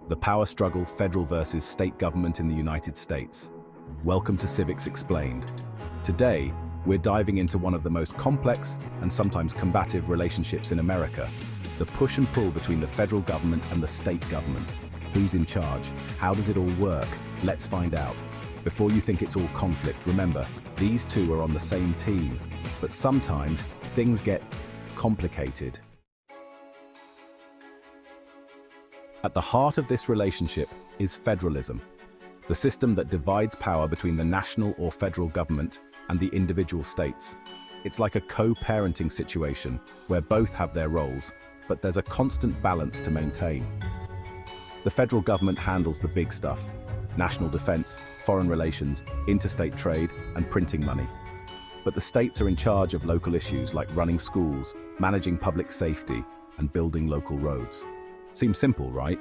The power struggle, federal versus state government in the United States. Welcome to Civics Explained. Today, we're diving into one of the most complex and sometimes combative relationships in America, the push and pull between the federal government and the state governments. Who's in charge? How does it all work? Let's find out. Before you think it's all conflict, remember, these two are on the same team. But sometimes, things get complicated. At the heart of this relationship is federalism, the system that divides power between the national or federal government and the individual states. It's like a co-parenting situation where both have their roles, but there's a constant balance to maintain. The federal government handles the big stuff: national defense, foreign relations, interstate trade, and printing money. But the states are in charge of local issues like running schools, managing public safety, and building local roads. Seems simple, right?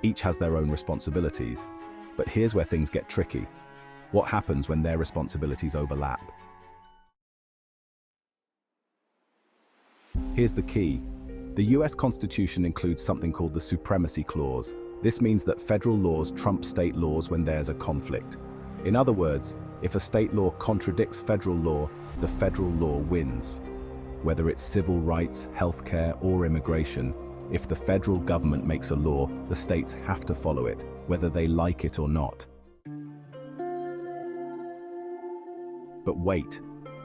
Each has their own responsibilities. But here's where things get tricky. What happens when their responsibilities overlap? Here's the key. The US Constitution includes something called the Supremacy Clause. This means that federal laws trump state laws when there's a conflict. In other words, if a state law contradicts federal law, the federal law wins. Whether it's civil rights, healthcare, or immigration, if the federal government makes a law, the states have to follow it, whether they like it or not. But wait,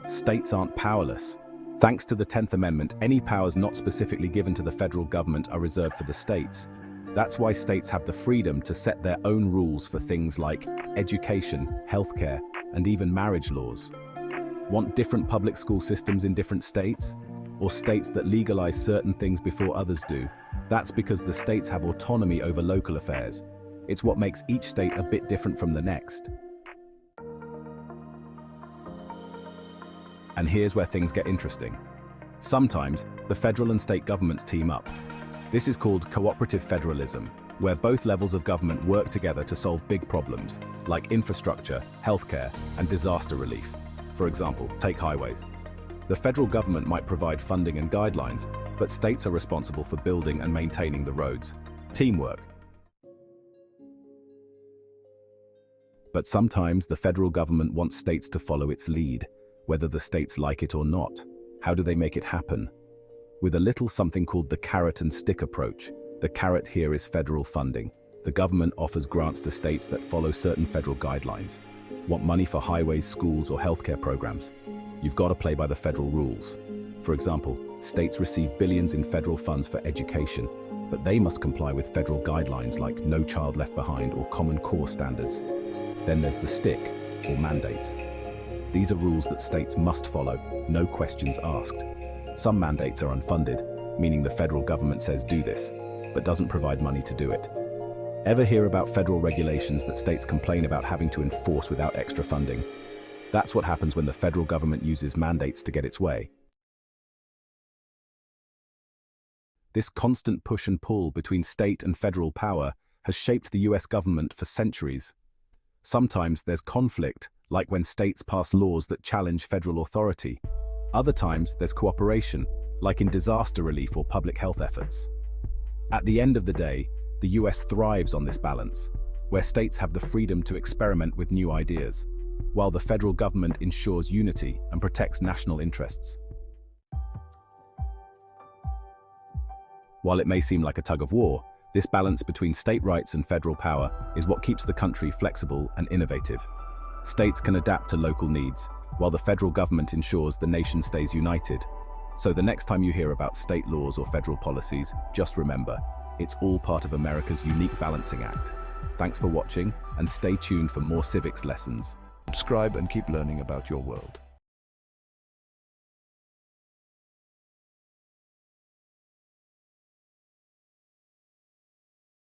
states aren't powerless. Thanks to the 10th Amendment, any powers not specifically given to the federal government are reserved for the states. That's why states have the freedom to set their own rules for things like education, healthcare, and even marriage laws. Want different public school systems in different states? Or states that legalize certain things before others do? That's because the states have autonomy over local affairs. It's what makes each state a bit different from the next. And here's where things get interesting. Sometimes, the federal and state governments team up. This is called cooperative federalism, where both levels of government work together to solve big problems, like infrastructure, healthcare, and disaster relief. For example, take highways. The federal government might provide funding and guidelines, but states are responsible for building and maintaining the roads. Teamwork. But sometimes the federal government wants states to follow its lead, whether the states like it or not. How do they make it happen? With a little something called the carrot and stick approach. The carrot here is federal funding. The government offers grants to states that follow certain federal guidelines. Want money for highways, schools, or healthcare programs? You've got to play by the federal rules. For example, states receive billions in federal funds for education, but they must comply with federal guidelines like No Child Left Behind or Common Core standards. Then there's the stick, or mandates. These are rules that states must follow, no questions asked. Some mandates are unfunded, meaning the federal government says do this, but doesn't provide money to do it. Ever hear about federal regulations that states complain about having to enforce without extra funding? That's what happens when the federal government uses mandates to get its way. This constant push and pull between state and federal power has shaped the US government for centuries. Sometimes there's conflict, like when states pass laws that challenge federal authority. Other times there's cooperation, like in disaster relief or public health efforts. At the end of the day, the US thrives on this balance, where states have the freedom to experiment with new ideas, while the federal government ensures unity and protects national interests. While it may seem like a tug of war, this balance between state rights and federal power is what keeps the country flexible and innovative. States can adapt to local needs, while the federal government ensures the nation stays united. So the next time you hear about state laws or federal policies, just remember, it's all part of America's unique balancing act. Thanks for watching, and stay tuned for more civics lessons. Subscribe and keep learning about your world.